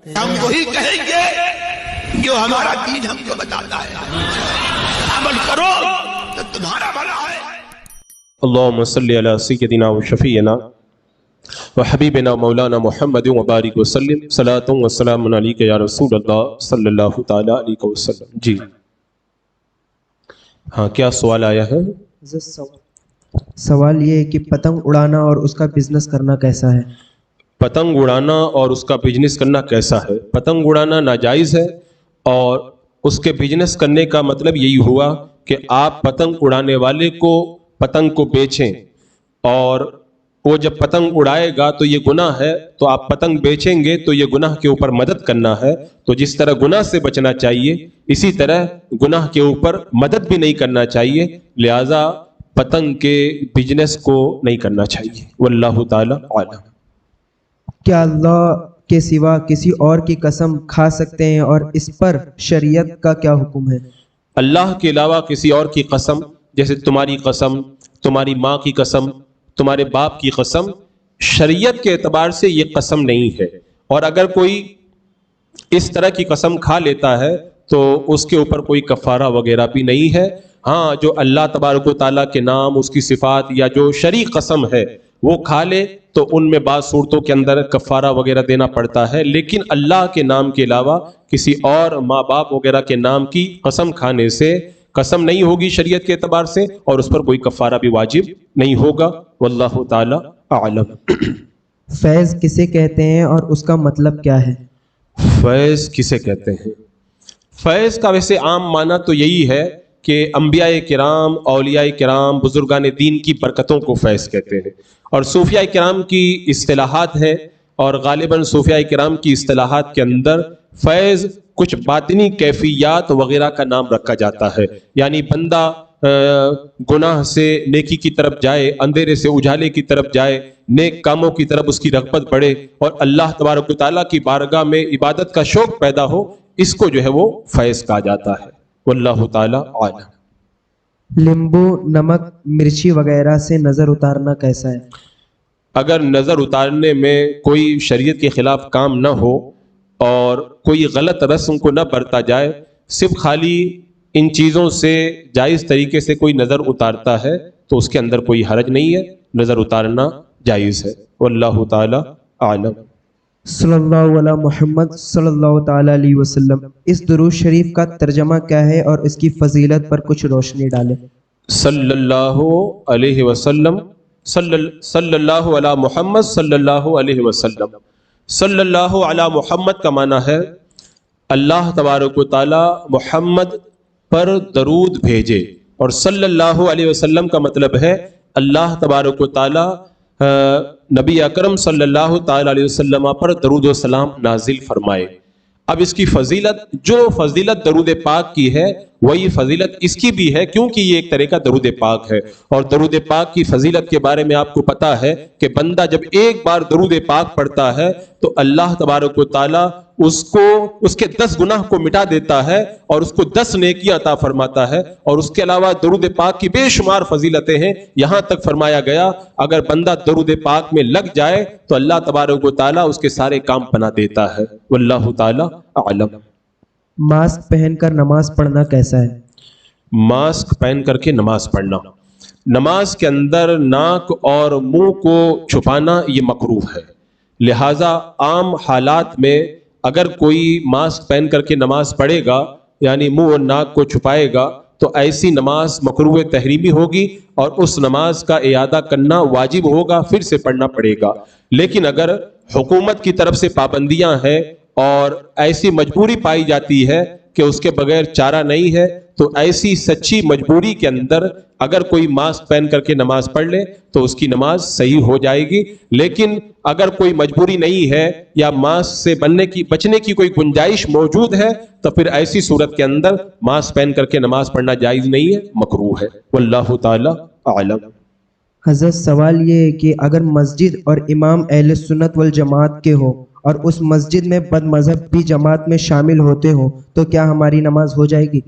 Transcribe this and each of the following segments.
ہم وہی کہیں گے جو ہمارا دین ہم کو بتاتا ہے، عمل کرو تو تمہارا بھلا ہے۔ اللہم صلی علی سیدنا و شفیعنا و حبیبنا مولانا محمد وبارک وسلم، صلاۃ و سلام علیک یا رسول اللہ صلی اللہ تعالی علیہ وسلم۔ جی ہاں، کیا سوال آیا ہے؟ سوال یہ ہے کہ پتنگ اڑانا اور اس کا بزنس کرنا کیسا ہے؟ پتنگ اڑانا اور اس کا بزنس کرنا کیسا ہے؟ پتنگ اڑانا ناجائز ہے، اور اس کے بزنس کرنے کا مطلب یہی ہوا کہ آپ پتنگ اڑانے والے کو پتنگ کو بیچیں، اور وہ جب پتنگ اڑائے گا تو یہ گناہ ہے، تو آپ پتنگ بیچیں گے تو یہ گناہ کے اوپر مدد کرنا ہے۔ تو جس طرح گناہ سے بچنا چاہیے، اسی طرح گناہ کے اوپر مدد بھی نہیں کرنا چاہیے، لہذا پتنگ کے بزنس کو نہیں کرنا چاہیے۔ واللہ تعالی عالم۔ کیا اللہ کے سوا کسی اور کی قسم کھا سکتے ہیں، اور اس پر شریعت کا کیا حکم ہے؟ اللہ کے علاوہ کسی اور کی قسم، جیسے تمہاری قسم، تمہاری ماں کی قسم، تمہارے باپ کی قسم، شریعت کے اعتبار سے یہ قسم نہیں ہے، اور اگر کوئی اس طرح کی قسم کھا لیتا ہے تو اس کے اوپر کوئی کفارہ وغیرہ بھی نہیں ہے۔ ہاں، جو اللہ تبارک و تعالیٰ کے نام، اس کی صفات یا جو شرعی قسم ہے وہ کھا لے تو ان میں بعض صورتوں کے اندر کفارہ وغیرہ دینا پڑتا ہے، لیکن اللہ کے نام کے علاوہ کسی اور ماں باپ وغیرہ کے نام کی قسم کھانے سے قسم نہیں ہوگی شریعت کے اعتبار سے، اور اس پر کوئی کفارہ بھی واجب نہیں ہوگا۔ واللہ تعالی اعلم۔ فیض کسے کہتے ہیں اور اس کا مطلب کیا ہے؟ فیض کسے کہتے ہیں؟ فیض کا ویسے عام معنی تو یہی ہے کہ انبیاء کرام، اولیاء کرام، بزرگان دین کی برکتوں کو فیض کہتے ہیں، اور صوفیاء کرام کی اصطلاحات ہیں، اور غالباً صوفیاء کرام کی اصطلاحات کے اندر فیض کچھ باطنی کیفیات وغیرہ کا نام رکھا جاتا ہے، یعنی بندہ گناہ سے نیکی کی طرف جائے، اندھیرے سے اجالے کی طرف جائے، نیک کاموں کی طرف اس کی رغبت بڑھے، اور اللہ تبارک و تعالیٰ کی بارگاہ میں عبادت کا شوق پیدا ہو، اس کو جو ہے وہ فیض کہا جاتا ہے۔ واللہ تعالی عالم۔ لیمبو، نمک، مرچی وغیرہ سے نظر اتارنا کیسا ہے؟ اگر نظر اتارنے میں کوئی شریعت کے خلاف کام نہ ہو اور کوئی غلط رسم کو نہ برتا جائے، صرف خالی ان چیزوں سے جائز طریقے سے کوئی نظر اتارتا ہے تو اس کے اندر کوئی حرج نہیں ہے، نظر اتارنا جائز ہے۔ واللہ تعالی عالم۔ صلی اللہ علی محمد صلی اللہ تعالی علیہ وسلم۔ اس درود شریف کا ترجمہ کیا ہے اور اس کی فضیلت پر کچھ روشنی ڈالیں۔ صلی اللہ علیہ وسلم، صلی اللہ علی محمد صلی اللہ علیہ وسلم۔ صلی اللہ علی محمد کا معنی ہے اللہ تبارک و تعالی محمد پر درود بھیجے، اور صلی اللہ علیہ وسلم کا مطلب ہے اللہ تبارک و تعالی نبی اکرم صلی اللہ تعالی علیہ وسلم پر درود و سلام نازل فرمائے۔ اب اس کی فضیلت، جو فضیلت درود پاک کی ہے وہی فضیلت اس کی بھی ہے، کیونکہ یہ ایک طرح کا درود پاک ہے، اور درود پاک کی فضیلت کے بارے میں آپ کو پتا ہے کہ بندہ جب ایک بار درود پاک پڑھتا ہے تو اللہ تبارک و تعالی اس کے 10 گناہ کو مٹا دیتا ہے، اور اس کو 10 نیکیاں عطا فرماتا ہے، اور اس کے علاوہ درود پاک کی بے شمار فضیلتیں ہیں، یہاں تک فرمایا گیا اگر بندہ درود پاک میں لگ جائے تو اللہ تبارک و تعالی اس کے سارے کام بنا دیتا ہے۔ واللہ تعالی اعلم۔ ماسک پہن کر نماز پڑھنا کیسا ہے؟ ماسک پہن کر کے نماز پڑھنا، نماز کے اندر ناک اور منہ کو چھپانا یہ مکروہ ہے، لہٰذا عام حالات میں اگر کوئی ماسک پہن کر کے نماز پڑھے گا، یعنی منہ اور ناک کو چھپائے گا، تو ایسی نماز مکروہ تحریمی ہوگی، اور اس نماز کا اعادہ کرنا واجب ہوگا، پھر سے پڑھنا پڑے گا۔ لیکن اگر حکومت کی طرف سے پابندیاں ہیں اور ایسی مجبوری پائی جاتی ہے کہ اس کے بغیر چارہ نہیں ہے، تو ایسی سچی مجبوری کے اندر اگر کوئی ماسک پہن کر کے نماز پڑھ لے تو اس کی نماز صحیح ہو جائے گی۔ لیکن اگر کوئی مجبوری نہیں ہے یا ماسک سے بچنے کی کوئی گنجائش موجود ہے تو پھر ایسی صورت کے اندر ماسک پہن کر کے نماز پڑھنا جائز نہیں ہے، مکروہ ہے۔ واللہ تعالی اعلم۔ حضرت سوال یہ ہے کہ اگر مسجد اور امام اہل سنت والجماعت کے ہو اور اس مسجد میں بد مذہب بھی جماعت میں شامل ہوتے ہوں تو کیا ہماری نماز ہو جائے گی؟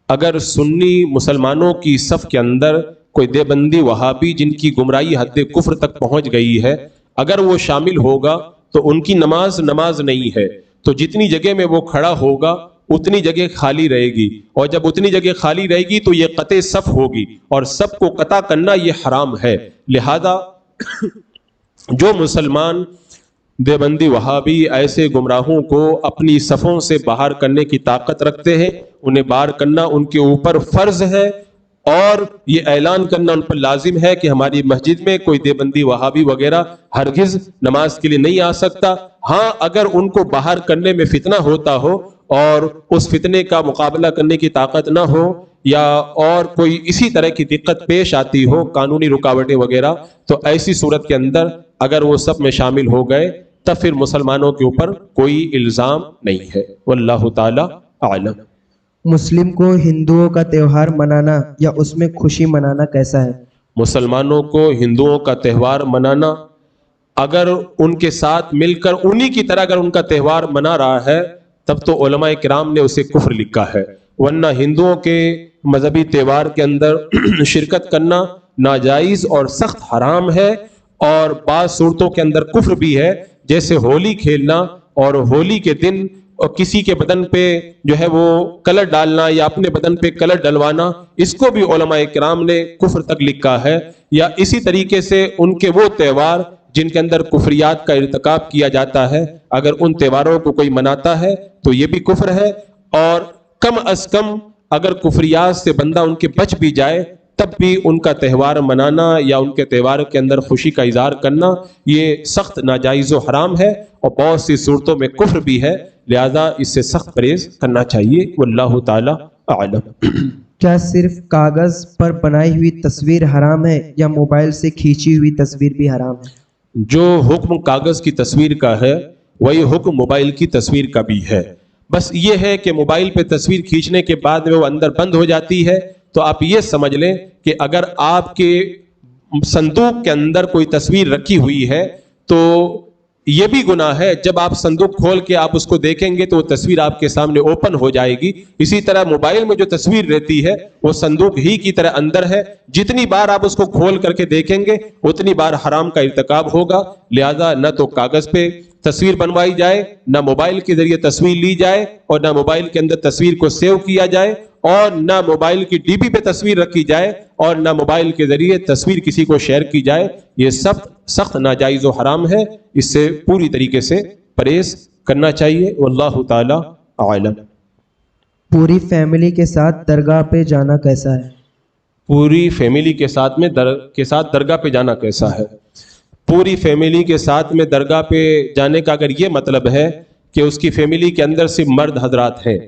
اگر سنی مسلمانوں کی صف کے اندر کوئی دیوبندی وہابی جن کی گمراہی حد کفر تک پہنچ گئی ہے، اگر وہ شامل ہوگا تو ان کی نماز نہیں ہے، تو جتنی جگہ میں وہ کھڑا ہوگا اتنی جگہ خالی رہے گی، اور جب اتنی جگہ خالی رہے گی تو یہ قطع صف ہوگی، اور صف کو قطع کرنا یہ حرام ہے۔ لہذا جو مسلمان دیوبندی وہابی ایسے گمراہوں کو اپنی صفوں سے باہر کرنے کی طاقت رکھتے ہیں، انہیں باہر کرنا ان کے اوپر فرض ہے، اور یہ اعلان کرنا ان پر لازم ہے کہ ہماری مسجد میں کوئی دیوبندی وہابی وغیرہ ہرگز نماز کے لیے نہیں آ سکتا۔ ہاں اگر ان کو باہر کرنے میں فتنہ ہوتا ہو اور اس فتنے کا مقابلہ کرنے کی طاقت نہ ہو، یا اور کوئی اسی طرح کی دقت پیش آتی ہو، قانونی رکاوٹیں وغیرہ، تو ایسی صورت کے اندر اگر وہ سب میں شامل ہو گئے تب پھر مسلمانوں کے اوپر کوئی الزام نہیں ہے۔ واللہ تعالی اعلم۔ مسلم کو ہندوؤں کا تہوار منانا یا اس میں خوشی منانا کیسا ہے؟ مسلمانوں کو ہندوؤں کا تہوار منانا، اگر ان کے ساتھ مل کر انہی کی طرح اگر ان کا تہوار منا رہا ہے تب تو علماء کرام نے اسے کفر لکھا ہے، ورنہ ہندوؤں کے مذہبی تہوار کے اندر شرکت کرنا ناجائز اور سخت حرام ہے، اور بعض صورتوں کے اندر کفر بھی ہے، جیسے ہولی کھیلنا اور ہولی کے دن کسی کے بدن پہ جو ہے وہ کلر ڈالنا یا اپنے بدن پہ کلر ڈلوانا، اس کو بھی علماء کرام نے کفر تک لکھا ہے۔ یا اسی طریقے سے ان کے وہ تہوار جن کے اندر کفریات کا ارتکاب کیا جاتا ہے، اگر ان تہواروں کو کوئی مناتا ہے تو یہ بھی کفر ہے، اور کم از کم اگر کفریات سے بندہ ان کے بچ بھی جائے تب بھی ان کا تہوار منانا یا ان کے تہوار کے اندر خوشی کا اظہار کرنا یہ سخت ناجائز و حرام ہے، اور بہت سی صورتوں میں کفر بھی ہے، لہذا اس سے سخت پرہیز کرنا چاہیے۔ واللہ تعالی اعلم۔ کیا صرف کاغذ پر بنائی ہوئی تصویر حرام ہے یا موبائل سے کھینچی ہوئی تصویر بھی حرام ہے؟ جو حکم کاغذ کی تصویر کا ہے وہی حکم موبائل کی تصویر کا بھی ہے، بس یہ ہے کہ موبائل پہ تصویر کھینچنے کے بعد میں وہ اندر بند ہو جاتی ہے، تو آپ یہ سمجھ لیں کہ اگر آپ کے صندوق کے اندر کوئی تصویر رکھی ہوئی ہے تو یہ بھی گناہ ہے، جب آپ صندوق کھول کے آپ اس کو دیکھیں گے تو وہ تصویر آپ کے سامنے اوپن ہو جائے گی۔ اسی طرح موبائل میں جو تصویر رہتی ہے وہ صندوق ہی کی طرح اندر ہے، جتنی بار آپ اس کو کھول کر کے دیکھیں گے اتنی بار حرام کا ارتکاب ہوگا، لہذا نہ تو کاغذ پہ تصویر بنوائی جائے، نہ موبائل کے ذریعے تصویر لی جائے، اور نہ موبائل کے اندر تصویر کو سیو کیا جائے، اور نہ موبائل کی ڈی بی پہ تصویر رکھی جائے، اور نہ موبائل کے ذریعے تصویر کسی کو شیئر کی جائے۔ یہ سب سخت ناجائز و حرام ہے، اس سے پوری طریقے سے پرہیز کرنا چاہیے۔ واللہ تعالی اعلم۔ پوری فیملی کے ساتھ درگاہ پہ جانا کیسا ہے؟ پوری فیملی کے ساتھ درگاہ پہ جانا کیسا ہے؟ پوری فیملی کے ساتھ میں درگاہ پہ جانے کا اگر یہ مطلب ہے کہ اس کی فیملی کے اندر صرف مرد حضرات ہیں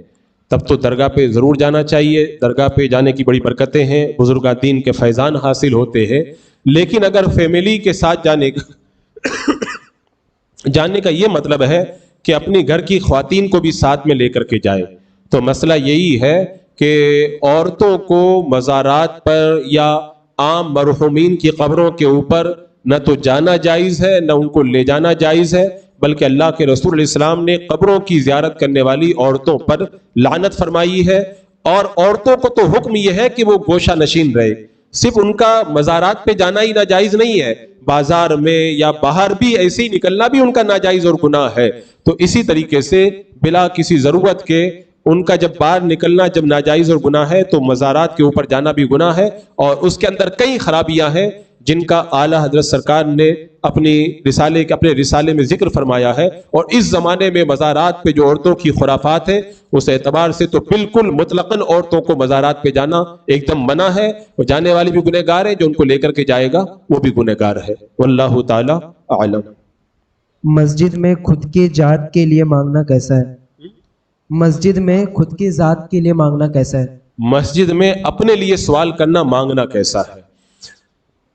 تب تو درگاہ پہ ضرور جانا چاہیے، درگاہ پہ جانے کی بڑی برکتیں ہیں، بزرگان دین کے فیضان حاصل ہوتے ہیں۔ لیکن اگر فیملی کے ساتھ جانے کا یہ مطلب ہے کہ اپنی گھر کی خواتین کو بھی ساتھ میں لے کر کے جائے، تو مسئلہ یہی ہے کہ عورتوں کو مزارات پر یا عام مرحومین کی قبروں کے اوپر نہ تو جانا جائز ہے نہ ان کو لے جانا جائز ہے، بلکہ اللہ کے رسول علیہ السلام نے قبروں کی زیارت کرنے والی عورتوں پر لعنت فرمائی ہے، اور عورتوں کو تو حکم یہ ہے کہ وہ گوشہ نشین رہے، صرف ان کا مزارات پہ جانا ہی ناجائز نہیں ہے، بازار میں یا باہر بھی ایسے ہی نکلنا بھی ان کا ناجائز اور گناہ ہے۔ تو اسی طریقے سے بلا کسی ضرورت کے ان کا جب باہر نکلنا جب ناجائز اور گناہ ہے تو مزارات کے اوپر جانا بھی گناہ ہے، اور اس کے اندر کئی خرابیاں ہیں جن کا اعلیٰ حضرت سرکار نے اپنے رسالے میں ذکر فرمایا ہے، اور اس زمانے میں مزارات پہ جو عورتوں کی خرافات ہیں اس اعتبار سے تو بالکل مطلقاً عورتوں کو مزارات پہ جانا ایک دم منع ہے، اور جانے والی بھی گنہگار ہے، جو ان کو لے کر کے جائے گا وہ بھی گنہگار ہے۔ واللہ تعالی اعلم۔ مسجد میں خود کی ذات کے لیے مانگنا کیسا ہے؟ مسجد میں خود کی ذات کے لیے مانگنا کیسا ہے؟ مسجد میں اپنے لیے سوال کرنا مانگنا کیسا ہے؟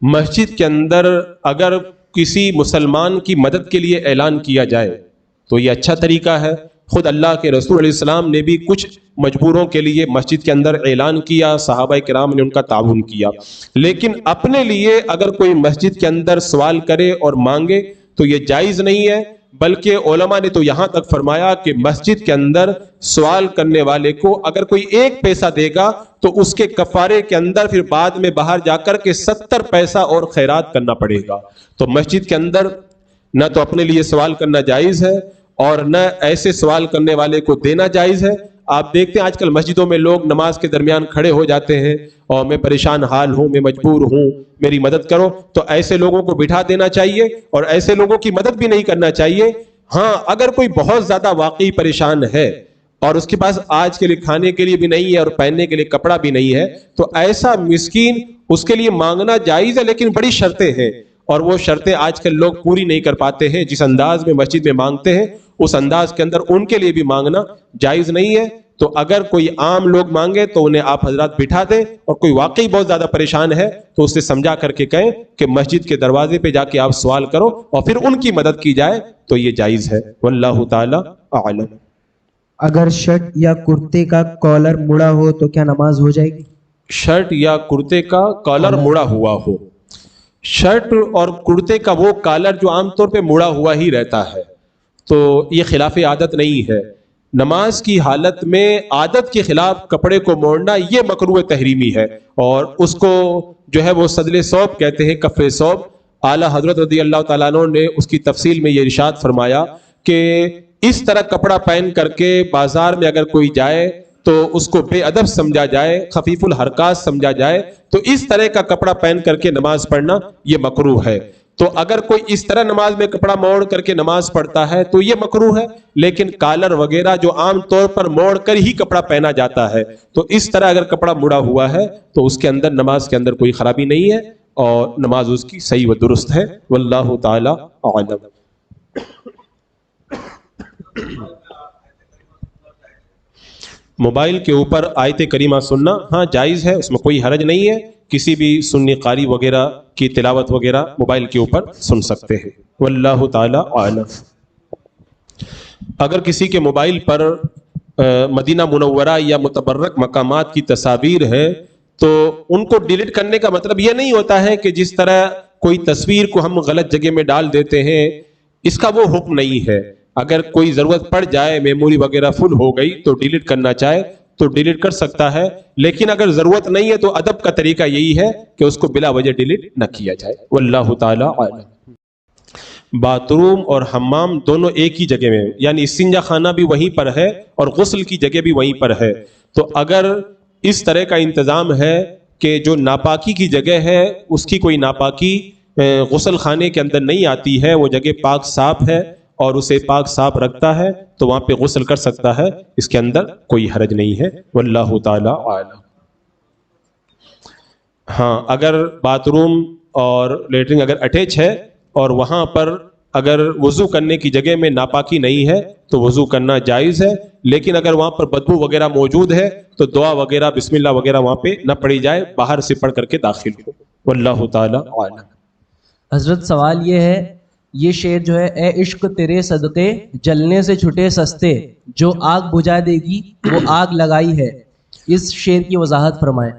مسجد کے اندر اگر کسی مسلمان کی مدد کے لیے اعلان کیا جائے تو یہ اچھا طریقہ ہے، خود اللہ کے رسول علیہ السلام نے بھی کچھ مجبوروں کے لیے مسجد کے اندر اعلان کیا، صحابہ کرام نے ان کا تعاون کیا، لیکن اپنے لیے اگر کوئی مسجد کے اندر سوال کرے اور مانگے تو یہ جائز نہیں ہے، بلکہ علماء نے تو یہاں تک فرمایا کہ مسجد کے اندر سوال کرنے والے کو اگر کوئی ایک پیسہ دے گا تو اس کے کفارے کے اندر پھر بعد میں باہر جا کر کے 70 پیسہ اور خیرات کرنا پڑے گا۔ تو مسجد کے اندر نہ تو اپنے لیے سوال کرنا جائز ہے، اور نہ ایسے سوال کرنے والے کو دینا جائز ہے۔ آپ دیکھتے ہیں آج کل مسجدوں میں لوگ نماز کے درمیان کھڑے ہو جاتے ہیں اور میں پریشان حال ہوں، میں مجبور ہوں، میری مدد کرو، تو ایسے لوگوں کو بٹھا دینا چاہیے اور ایسے لوگوں کی مدد بھی نہیں کرنا چاہیے۔ ہاں اگر کوئی بہت زیادہ واقعی پریشان ہے اور اس کے پاس آج کے لیے کھانے کے لیے بھی نہیں ہے اور پہننے کے لیے کپڑا بھی نہیں ہے، تو ایسا مسکین اس کے لیے مانگنا جائز ہے، لیکن بڑی شرطیں ہیں، اور وہ شرطیں آج کل لوگ پوری نہیں کر پاتے ہیں۔ جس انداز میں مسجد میں مانگتے ہیں اس انداز کے اندر ان کے لیے بھی مانگنا جائز نہیں ہے۔ تو اگر کوئی عام لوگ مانگے تو انہیں آپ حضرات بٹھا دیں، اور کوئی واقعی بہت زیادہ پریشان ہے تو اسے سمجھا کر کے کہیں کہ مسجد کے دروازے پہ جا کے آپ سوال کرو اور پھر ان کی مدد کی جائے، تو یہ جائز ہے۔ واللہ تعالی اعلم۔ اگر شرٹ یا کرتے کا کالر مڑا ہو تو کیا نماز ہو جائے گی؟ شرٹ یا کرتے کا کالر مڑا ہوا ہو، شرٹ اور کرتے کا وہ کالر جو عام طور پہ مڑا ہوا ہی رہتا ہے، تو یہ خلاف عادت نہیں ہے۔ نماز کی حالت میں عادت کے خلاف کپڑے کو موڑنا یہ مکروہ تحریمی ہے، اور اس کو جو ہے وہ سدل ثوب کہتے ہیں، کف ثوب۔ اعلیٰ حضرت رضی اللہ تعالیٰ عنہ نے اس کی تفصیل میں یہ ارشاد فرمایا کہ اس طرح کپڑا پہن کر کے بازار میں اگر کوئی جائے تو اس کو بے ادب سمجھا جائے، خفیف الحرکات سمجھا جائے، تو اس طرح کا کپڑا پہن کر کے نماز پڑھنا یہ مکروہ ہے۔ تو اگر کوئی اس طرح نماز میں کپڑا موڑ کر کے نماز پڑھتا ہے تو یہ مکروہ ہے، لیکن کالر وغیرہ جو عام طور پر موڑ کر ہی کپڑا پہنا جاتا ہے، تو اس طرح اگر کپڑا مڑا ہوا ہے تو اس کے اندر نماز کے اندر کوئی خرابی نہیں ہے اور نماز اس کی صحیح و درست ہے۔ واللہ تعالی اعلم۔ موبائل کے اوپر آیت کریمہ سننا ہاں جائز ہے، اس میں کوئی حرج نہیں ہے، کسی بھی سنی قاری وغیرہ کی تلاوت وغیرہ موبائل کے اوپر سن سکتے ہیں۔ واللہ تعالی اعلم۔ اگر کسی کے موبائل پر مدینہ منورہ یا متبرک مقامات کی تصاویر ہے تو ان کو ڈیلیٹ کرنے کا مطلب یہ نہیں ہوتا ہے کہ جس طرح کوئی تصویر کو ہم غلط جگہ میں ڈال دیتے ہیں، اس کا وہ حکم نہیں ہے۔ اگر کوئی ضرورت پڑ جائے، میموری وغیرہ فل ہو گئی تو ڈیلیٹ کرنا چاہے تو ڈیلیٹ کر سکتا ہے، لیکن اگر ضرورت نہیں ہے تو ادب کا طریقہ یہی ہے کہ اس کو بلا وجہ ڈیلیٹ نہ کیا جائے۔ واللہ تعالی اعلم۔ باتھ روم اور حمام دونوں ایک ہی جگہ میں، یعنی استنجا خانہ بھی وہیں پر ہے اور غسل کی جگہ بھی وہیں پر ہے، تو اگر اس طرح کا انتظام ہے کہ جو ناپاکی کی جگہ ہے اس کی کوئی ناپاکی غسل خانے کے اندر نہیں آتی ہے، وہ جگہ پاک صاف ہے اور اسے پاک صاف رکھتا ہے، تو وہاں پہ غسل کر سکتا ہے، اس کے اندر کوئی حرج نہیں ہے۔ واللہ تعالی اعلم۔ ہاں اگر باتھ روم اور لیٹرنگ اگر اٹیچ ہے اور وہاں پر اگر وضو کرنے کی جگہ میں ناپاکی نہیں ہے تو وضو کرنا جائز ہے، لیکن اگر وہاں پر بدبو وغیرہ موجود ہے تو دعا وغیرہ بسم اللہ وغیرہ وہاں پہ نہ پڑھی جائے، باہر سے پڑھ کر کے داخل ہو۔ واللہ تعالی اعلم۔ حضرت سوال یہ ہے، یہ شعر جو ہے، اے عشق تیرے صدقے جلنے سے چھٹے سستے، جو آگ بجھا دے گی وہ آگ لگائی ہے، اس شعر کی وضاحت فرمائیں۔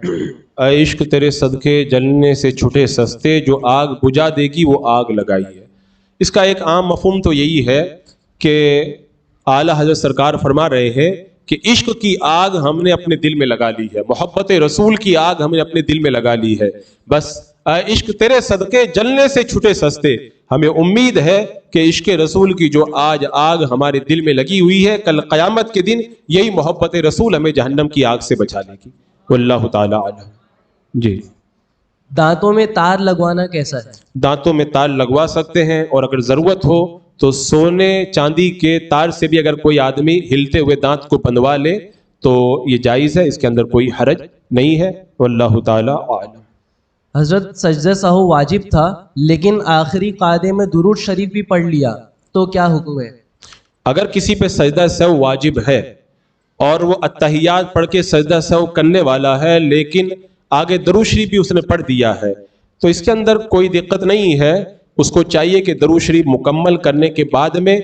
اے عشق تیرے صدقے جلنے سے چھٹے سستے، جو آگ بجھا دے گی وہ آگ لگائی ہے۔ اس کا ایک عام مفہوم تو یہی ہے کہ اعلیٰ حضرت سرکار فرما رہے ہیں کہ عشق کی آگ ہم نے اپنے دل میں لگا لی ہے، محبت رسول کی آگ ہم نے اپنے دل میں لگا لی ہے، بس اے عشق تیرے صدقے جلنے سے چھٹے سستے۔ ہمیں امید ہے کہ عشق رسول کی جو آج آگ ہمارے دل میں لگی ہوئی ہے، کل قیامت کے دن یہی محبت رسول ہمیں جہنم کی آگ سے بچا لے گی۔ واللہ تعالی اعلم۔ جی، دانتوں میں تار لگوانا کیسا ہے؟ دانتوں میں تار لگوا سکتے ہیں، اور اگر ضرورت ہو تو سونے چاندی کے تار سے بھی اگر کوئی آدمی ہلتے ہوئے دانت کو بندوا لے تو یہ جائز ہے، اس کے اندر کوئی حرج نہیں ہے۔ واللہ تعالی اعلم۔ حضرت سجدہ سہو واجب تھا لیکن آخری قاعدے میں درود شریف بھی پڑھ لیا تو کیا حکم ہے؟ اگر کسی پہ سجدہ سہو واجب ہے اور وہ اتحیات پڑھ کے سجدہ سہو کرنے والا ہے لیکن آگے درود شریف بھی اس نے پڑھ دیا ہے تو اس کے اندر کوئی دقت نہیں ہے، اس کو چاہیے کہ درود شریف مکمل کرنے کے بعد میں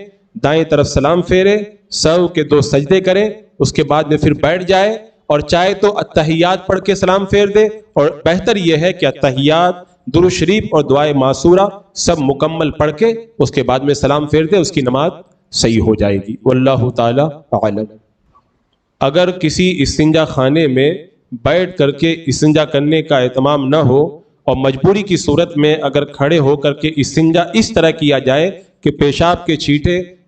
دائیں طرف سلام پھیرے، سہو کے 2 سجدے کرے، اس کے بعد میں پھر بیٹھ جائے، اور چاہے تو اتحیات پڑھ کے سلام پھیر دے، اور بہتر یہ ہے کہ اتحیات، درود شریف اور دعائے معصورہ سب مکمل پڑھ کے اس کے بعد میں سلام پھیر دے، اس کی نماز صحیح ہو جائے گی۔ واللہ تعالی اعلم۔ اگر کسی استنجا خانے میں بیٹھ کر کے استنجا کرنے کا اہتمام نہ ہو اور مجبوری کی صورت میں اگر کھڑے ہو کر کے استنجا اس طرح کیا جائے کہ پیشاب کے چھینٹے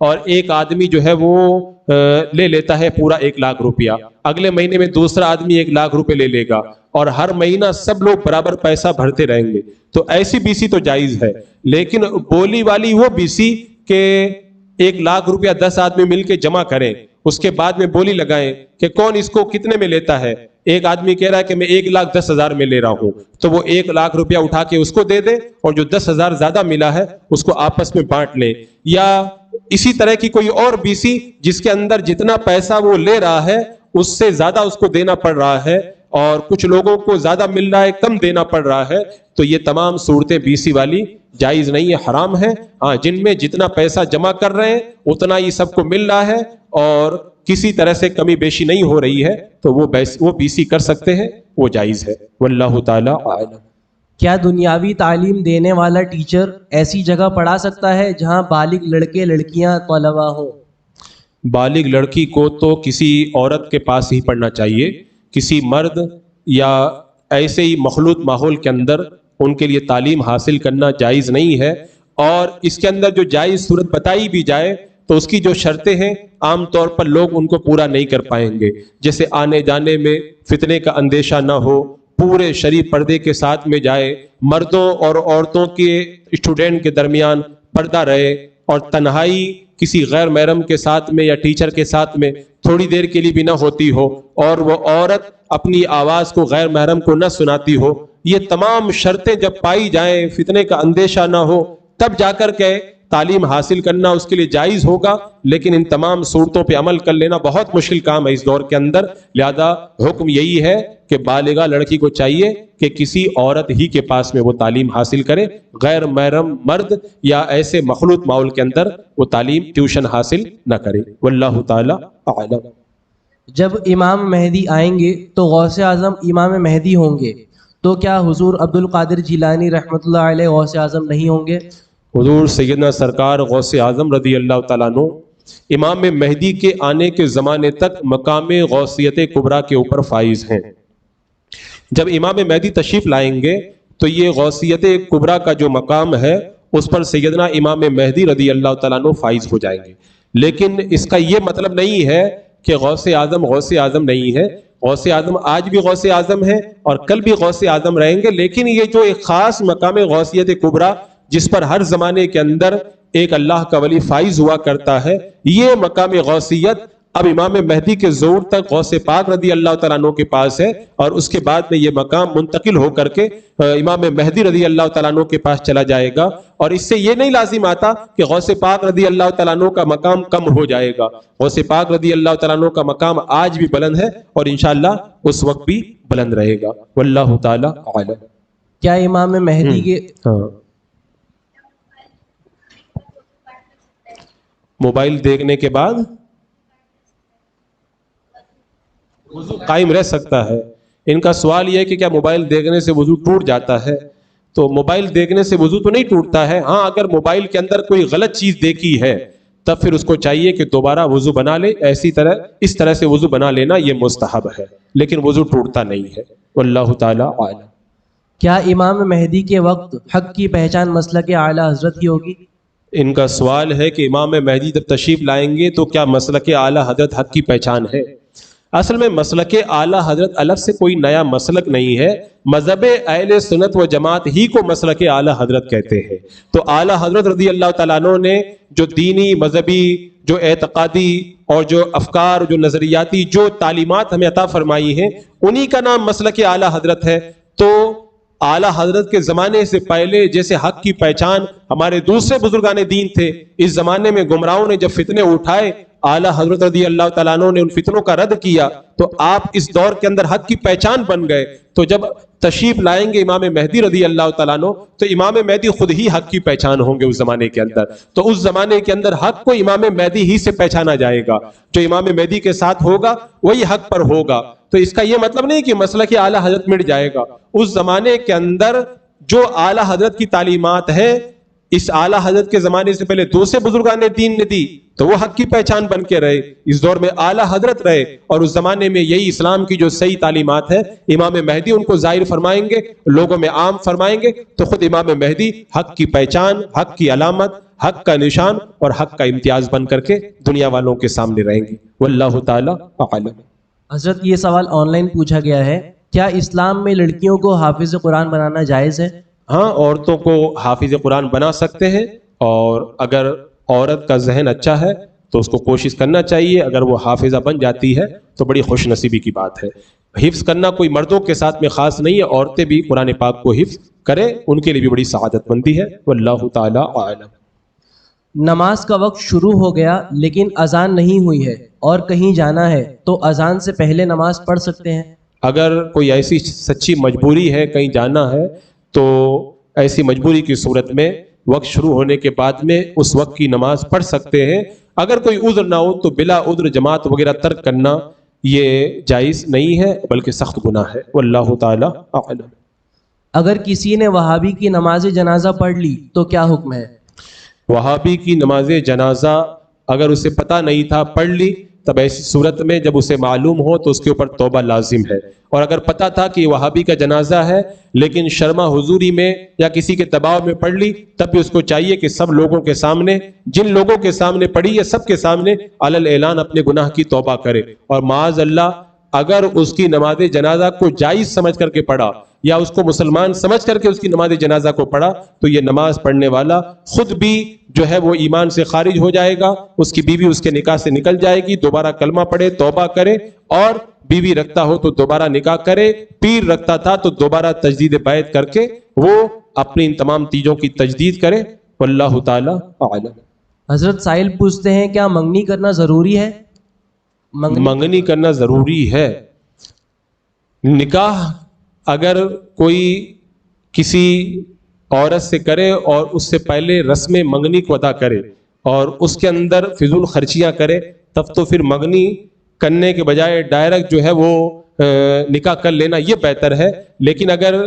اور ایک آدمی جو ہے وہ لے لیتا ہے پورا 1 لاکھ روپیہ، اگلے مہینے میں دوسرا آدمی 1 لاکھ روپے لے لے گا اور ہر مہینہ سب لوگ برابر پیسہ بھرتے رہیں گے، تو ایسی BC تو جائز ہے. لیکن بولی والی وہ BC کہ 1 لاکھ روپیہ 10 آدمی مل کے جمع کریں، اس کے بعد میں بولی لگائیں کہ کون اس کو کتنے میں لیتا ہے. ایک آدمی کہہ رہا ہے کہ میں 1,10,000 میں لے رہا ہوں، تو وہ 1 لاکھ روپیہ اٹھا کے اس کو دے دے اور جو 10,000 زیادہ ملا ہے اس کو آپس میں بانٹ لیں. یا اسی طرح کی کوئی اور BC جس کے اندر جتنا پیسہ وہ لے رہا ہے اس سے زیادہ اس کو دینا پڑ رہا ہے اور کچھ لوگوں کو زیادہ مل رہا ہے کم دینا پڑ رہا ہے، تو یہ تمام صورتیں BC والی جائز نہیں ہے، حرام ہے. ہاں، جن میں جتنا پیسہ جمع کر رہے ہیں اتنا ہی سب کو مل رہا ہے اور کسی طرح سے کمی بیشی نہیں ہو رہی ہے تو وہ BC کر سکتے ہیں، وہ جائز ہے. واللہ تعالی اعلم. کیا دنیاوی تعلیم دینے والا ٹیچر ایسی جگہ پڑھا سکتا ہے جہاں بالغ لڑکے لڑکیاں طلبہ ہوں؟ بالغ لڑکی کو تو کسی عورت کے پاس ہی پڑھنا چاہیے، کسی مرد یا ایسے ہی مخلوط ماحول کے اندر ان کے لیے تعلیم حاصل کرنا جائز نہیں ہے. اور اس کے اندر جو جائز صورت بتائی بھی جائے تو اس کی جو شرطیں ہیں عام طور پر لوگ ان کو پورا نہیں کر پائیں گے، جیسے آنے جانے میں فتنے کا اندیشہ نہ ہو، پورے شریف پردے کے ساتھ میں جائے، مردوں اور عورتوں کے اسٹوڈنٹ کے درمیان پردہ رہے، اور تنہائی کسی غیر محرم کے ساتھ میں یا ٹیچر کے ساتھ میں تھوڑی دیر کے لیے بھی نہ ہوتی ہو، اور وہ عورت اپنی آواز کو غیر محرم کو نہ سناتی ہو. یہ تمام شرطیں جب پائی جائیں، فتنے کا اندیشہ نہ ہو، تب جا کر کے تعلیم حاصل کرنا اس کے لیے جائز ہوگا. لیکن ان تمام صورتوں پہ عمل کر لینا بہت مشکل کام ہے اس دور کے اندر. لہذا حکم یہی ہے کہ بالغہ لڑکی کو چاہیے کہ کسی عورت ہی کے پاس میں وہ تعلیم حاصل کرے، غیر محرم مرد یا ایسے مخلوط ماحول کے اندر وہ تعلیم ٹیوشن حاصل نہ کرے. واللہ تعالی اعلم. جب امام مہدی آئیں گے تو غوث اعظم امام مہدی ہوں گے، تو کیا حضور عبد القادر جیلانی رحمۃ اللہ علیہ غوث اعظم نہیں ہوں گے؟ حضور سیدنا سرکار غوث اعظم رضی اللہ تعالیٰ عنہ امام مہدی کے آنے کے زمانے تک مقام غوثیت کبریٰ کے اوپر فائز ہیں. جب امام مہدی تشریف لائیں گے تو یہ غوثیت کبریٰ کا جو مقام ہے اس پر سیدنا امام مہدی رضی اللہ تعالیٰ عنہ فائز ہو جائیں گے. لیکن اس کا یہ مطلب نہیں ہے کہ غوث اعظم نہیں ہے. غوث اعظم آج بھی غوث اعظم ہے اور کل بھی غوث اعظم رہیں گے. لیکن یہ جو ایک خاص مقام غوثیت کبریٰ جس پر ہر زمانے کے اندر ایک اللہ کا ولی فائز ہوا کرتا ہے، یہ مقام غوثیت اب امام مہدی کے ظہور تک غوث پاک رضی اللہ تعالیٰ عنہ کے پاس ہے، اور اس کے بعد میں یہ مقام منتقل ہو کر کے امام مہدی رضی اللہ تعالیٰ عنہ کے پاس چلا جائے گا. اور اس سے یہ نہیں لازم آتا کہ غوث پاک رضی اللہ تعالیٰ عنہ کا مقام کم ہو جائے گا. غوث پاک رضی اللہ تعالیٰ عنہ کا مقام آج بھی بلند ہے اور انشاءاللہ اس وقت بھی بلند رہے گا. واللہ تعالی اعلم. کیا امام مہدی کے موبائل دیکھنے کے بعد وضو قائم رہ سکتا ہے؟ ان کا سوال یہ ہے کہ کیا موبائل دیکھنے سے وضو ٹوٹ جاتا ہے؟ تو موبائل دیکھنے سے وضو تو نہیں ٹوٹتا ہے. ہاں، اگر موبائل کے اندر کوئی غلط چیز دیکھی ہے تب پھر اس کو چاہیے کہ دوبارہ وضو بنا لے. اس طرح سے وضو بنا لینا یہ مستحب ہے، لیکن وضو ٹوٹتا نہیں ہے. واللہ تعالی اعلم. کیا امام مہدی کے وقت حق کی پہچان مسلک اعلیٰ حضرت ہی ہوگی؟ ان کا سوال ہے کہ امام مہدی جب تشریف لائیں گے تو کیا مسلک اعلیٰ حضرت حق کی پہچان ہے؟ اصل میں مسلک اعلیٰ حضرت الگ سے کوئی نیا مسلک نہیں ہے. مذہب اہل سنت و جماعت ہی کو مسلک اعلیٰ حضرت کہتے ہیں. تو اعلیٰ حضرت رضی اللہ تعالیٰ عنہ نے جو دینی، مذہبی، جو اعتقادی اور جو افکار، جو نظریاتی جو تعلیمات ہمیں عطا فرمائی ہیں، انہی کا نام مسلک اعلیٰ حضرت ہے. تو اعلیٰ حضرت کے زمانے سے پہلے جیسے حق کی پہچان ہمارے دوسرے بزرگان دین تھے، اس زمانے میں گمراہوں نے جب فتنے اٹھائے، اعلیٰ حضرت رضی اللہ تعالیٰ عنہ نے ان فتنوں کا رد کیا تو آپ اس دور کے اندر حق کی پہچان بن گئے. تو جب تشریف لائیں گے امام مہدی رضی اللہ تعالیٰ عنہ تو امام مہدی خود ہی حق کی پہچان ہوں گے اس زمانے کے اندر. تو اس زمانے کے اندر حق کو امام مہدی ہی سے پہچانا جائے گا. جو امام مہدی کے ساتھ ہوگا وہی حق پر ہوگا. تو اس کا یہ مطلب نہیں کہ مسلک اعلیٰ حضرت مٹ جائے گا. اس زمانے کے اندر جو اعلیٰ حضرت کی تعلیمات ہے اس اعلیٰ حضرت کے زمانے سے پہلے دوسرے بزرگان دین نے دی تو وہ حق کی پہچان بن کے رہے. اس دور میں اعلیٰ حضرت رہے اور اس زمانے میں یہی اسلام کی جو صحیح تعلیمات ہے امام مہدی ان کو ظاہر فرمائیں گے، لوگوں میں عام فرمائیں گے. تو خود امام مہدی حق کی پہچان، حق کی علامت، حق کا نشان اور حق کا امتیاز بن کر کے دنیا والوں کے سامنے رہیں گی. واللہ تعالی اعلم. حضرت یہ سوال آن لائن پوچھا گیا ہے، کیا اسلام میں لڑکیوں کو حافظ قرآن بنانا جائز ہے؟ ہاں، عورتوں کو حافظ قرآن بنا سکتے ہیں، اور اگر عورت کا ذہن اچھا ہے تو اس کو کوشش کرنا چاہیے. اگر وہ حافظہ بن جاتی ہے تو بڑی خوش نصیبی کی بات ہے. حفظ کرنا کوئی مردوں کے ساتھ میں خاص نہیں ہے، عورتیں بھی قرآن پاک کو حفظ کریں، ان کے لیے بھی بڑی سعادت مندی ہے. واللہ تعالی اعلم. نماز کا وقت شروع ہو گیا لیکن اذان نہیں ہوئی ہے اور کہیں جانا ہے تو اذان سے پہلے نماز پڑھ سکتے ہیں؟ اگر کوئی ایسی سچی مجبوری ہے، کہیں جانا ہے، تو ایسی مجبوری کی صورت میں وقت شروع ہونے کے بعد میں اس وقت کی نماز پڑھ سکتے ہیں. اگر کوئی عذر نہ ہو تو بلا عذر جماعت وغیرہ ترک کرنا یہ جائز نہیں ہے، بلکہ سخت گناہ ہے. واللہ تعالی اعلم. اگر کسی نے وہابی کی نماز جنازہ پڑھ لی تو کیا حکم ہے؟ وہابی کی نماز جنازہ اگر اسے پتہ نہیں تھا، پڑھ لی، تب ایسی صورت میں جب اسے معلوم ہو تو اس کے اوپر توبہ لازم ہے. اور اگر پتہ تھا کہ یہ وہابی کا جنازہ ہے لیکن شرما حضوری میں یا کسی کے دباؤ میں پڑھ لی، تب بھی اس کو چاہیے کہ سب لوگوں کے سامنے، جن لوگوں کے سامنے پڑھی ہے سب کے سامنے علی اعلان اپنے گناہ کی توبہ کرے. اور معاذ اللہ اگر اس کی نماز جنازہ کو جائز سمجھ کر کے پڑھا یا اس کو مسلمان سمجھ کر کے اس کی نماز جنازہ کو پڑھا تو یہ نماز پڑھنے والا خود بھی جو ہے وہ ایمان سے خارج ہو جائے گا، اس کی بیوی اس کے نکاح سے نکل جائے گی. دوبارہ کلمہ پڑھے، توبہ کرے، اور بیوی رکھتا ہو تو دوبارہ نکاح کرے، پیر رکھتا تھا تو دوبارہ تجدید بیعت کر کے وہ اپنی ان تمام چیزوں کی تجدید کرے. واللہ تعالی اعلم. حضرت سائل پوچھتے ہیں، کیا منگنی کرنا ضروری ہے؟ منگنی کرنا ضروری ہے. نکاح اگر کوئی کسی عورت سے کرے اور اس سے پہلے رسم منگنی کو ادا کرے اور اس کے اندر فضول خرچیاں کرے، تب تو پھر منگنی کرنے کے بجائے ڈائریکٹ جو ہے وہ نکاح کر لینا یہ بہتر ہے. لیکن اگر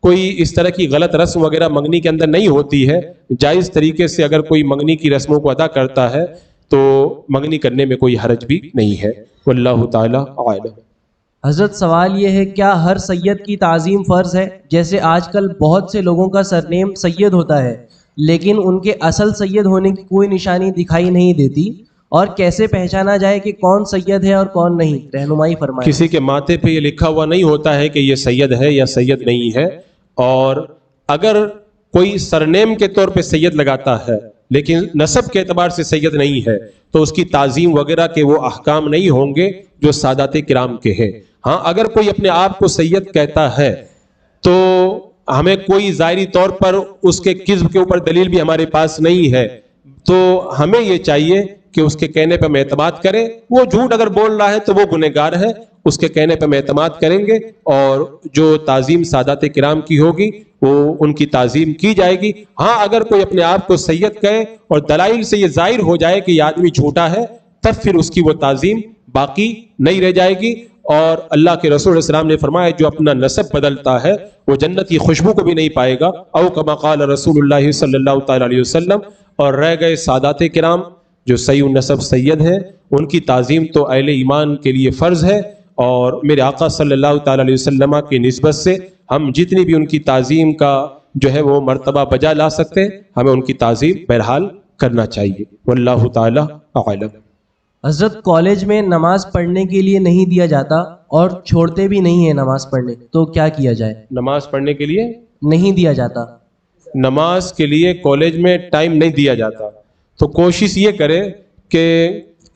کوئی اس طرح کی غلط رسم وغیرہ منگنی کے اندر نہیں ہوتی ہے، جائز طریقے سے اگر کوئی منگنی کی رسموں کو ادا کرتا ہے تو منگنی کرنے میں کوئی حرج بھی نہیں ہے. واللہ تعالی اعلم. حضرت سوال یہ ہے، کیا ہر سید کی تعظیم فرض ہے؟ جیسے آج کل بہت سے لوگوں کا سرنیم سید ہوتا ہے لیکن ان کے اصل سید ہونے کی کوئی نشانی دکھائی نہیں دیتی، اور کیسے پہچانا جائے کہ کون سید ہے اور کون نہیں؟ رہنمائی فرمائیں. کسی کے ماتھے پہ یہ لکھا ہوا نہیں ہوتا ہے کہ یہ سید ہے یا سید نہیں ہے. اور اگر کوئی سرنیم کے طور پہ سید لگاتا ہے لیکن نسب کے اعتبار سے سید نہیں ہے تو اس کی تعظیم وغیرہ کے وہ احکام نہیں ہوں گے جو سادات کرام کے ہیں. ہاں، اگر کوئی اپنے آپ کو سید کہتا ہے تو ہمیں کوئی ظاہری طور پر اس کے کذب کے اوپر دلیل بھی ہمارے پاس نہیں ہے، تو ہمیں یہ چاہیے کہ اس کے کہنے پہ ہم اعتماد کریں. وہ جھوٹ اگر بول رہا ہے تو وہ گنہگار ہے، اس کے کہنے پہ ہم اعتماد کریں گے، اور جو تعظیم سادات کرام کی ہوگی وہ ان کی تعظیم کی جائے گی. ہاں، اگر کوئی اپنے آپ کو سید کہے اور دلائل سے یہ ظاہر ہو جائے کہ یہ آدمی جھوٹا ہے، تب پھر اس کی وہ تعظیم باقی نہیں رہ جائے گی. اور اللہ کے رسول علیہ السلام نے فرمایا جو اپنا نسب بدلتا ہے وہ جنت کی خوشبو کو بھی نہیں پائے گا، او کما قال رسول اللہ صلی اللہ تعالی علیہ وسلم. اور رہ گئے سادات کرام جو صحیح النسب سید ہیں، ان کی تعظیم تو اہل ایمان کے لیے فرض ہے، اور میرے آقا صلی اللہ تعالی علیہ وسلم کی نسبت سے ہم جتنی بھی ان کی تعظیم کا جو ہے وہ مرتبہ بجا لا سکتے ہیں، ہمیں ان کی تعظیم بہرحال کرنا چاہیے. واللہ تعالی اعلم. حضرت کالج میں نماز پڑھنے کے لیے نہیں دیا جاتا اور چھوڑتے بھی نہیں ہیں نماز پڑھنے، تو کیا کیا جائے؟ نماز پڑھنے کے لیے نہیں دیا جاتا، نماز کے لیے کالج میں ٹائم نہیں دیا جاتا، تو کوشش یہ کرے کہ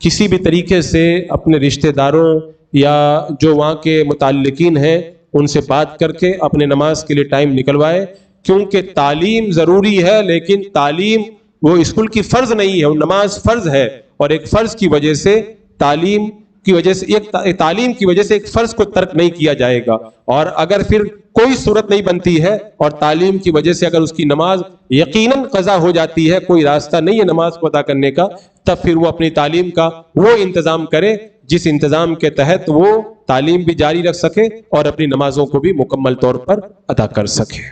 کسی بھی طریقے سے اپنے رشتہ داروں یا جو وہاں کے متعلقین ہیں ان سے بات کر کے اپنے نماز کے لیے ٹائم نکلوائے. کیونکہ تعلیم ضروری ہے لیکن تعلیم وہ اسکول کی فرض نہیں ہے، وہ نماز فرض ہے، اور ایک فرض کی وجہ سے تعلیم کی وجہ سے تعلیم کی وجہ سے ایک فرض کو ترک نہیں کیا جائے گا. اور اگر پھر کوئی صورت نہیں بنتی ہے اور تعلیم کی وجہ سے اگر اس کی نماز یقیناً قضا ہو جاتی ہے، کوئی راستہ نہیں ہے نماز کو ادا کرنے کا، تب پھر وہ اپنی تعلیم کا وہ انتظام کرے جس انتظام کے تحت وہ تعلیم بھی جاری رکھ سکے اور اپنی نمازوں کو بھی مکمل طور پر ادا کر سکے.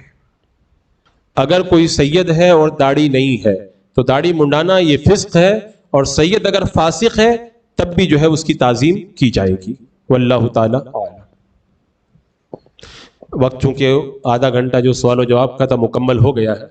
اگر کوئی سید ہے اور داڑھی نہیں ہے تو داڑھی منڈانا یہ فسق ہے، اور سید اگر فاسق ہے تب بھی جو ہے اس کی تعظیم کی جائے گی. واللہ تعالی اعلم. وقت چونکہ آدھا گھنٹہ جو سوال و جواب کا تھا مکمل ہو گیا ہے.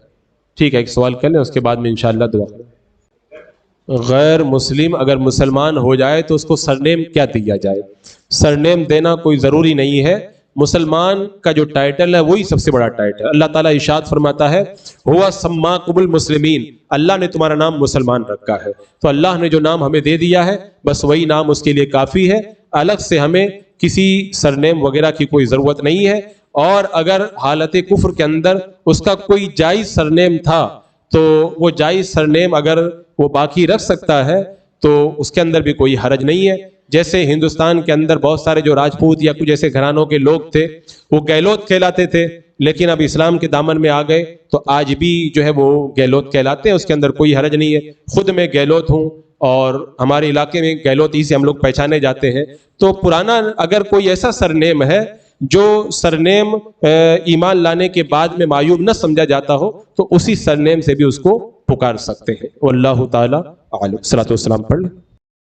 ٹھیک ہے، ایک سوال کر لیں، اس کے بعد میں انشاءاللہ دعا کریں۔ غیر مسلم اگر مسلمان ہو جائے تو اس کو سرنیم کیا دیا جائے؟ سرنیم دینا کوئی ضروری نہیں ہے، مسلمان کا جو ٹائٹل ہے وہی سب سے بڑا ٹائٹل ہے۔ اللہ تعالیٰ ارشاد فرماتا ہے ہوا سماکم المسلمین، اللہ نے تمہارا نام مسلمان رکھا ہے، تو اللہ نے جو نام ہمیں دے دیا ہے بس وہی نام اس کے لیے کافی ہے، الگ سے ہمیں کسی سرنیم وغیرہ کی کوئی ضرورت نہیں ہے۔ اور اگر حالت کفر کے اندر اس کا کوئی جائز سرنیم تھا تو وہ جائز سرنیم اگر وہ باقی رکھ سکتا ہے تو اس کے اندر بھی کوئی حرج نہیں ہے۔ جیسے ہندوستان کے اندر بہت سارے جو راجپوت یا کچھ ایسے گھرانوں کے لوگ تھے وہ گہلوت کہلاتے تھے، لیکن اب اسلام کے دامن میں آ گئے تو آج بھی جو ہے وہ گہلوت کہلاتے ہیں، اس کے اندر کوئی حرج نہیں ہے۔ خود میں گہلوت ہوں اور ہمارے علاقے میں گہلوت سے ہم لوگ پہچانے جاتے ہیں۔ تو پرانا اگر کوئی ایسا سرنیم ہے جو سرنیم ایمان لانے کے بعد میں معیوب نہ سمجھا جاتا ہو تو اسی سرنیم سے بھی اس کو پکار سکتے ہیں۔ واللہ تعالی عالم۔ صلاۃ والسلام پڑھ لیں۔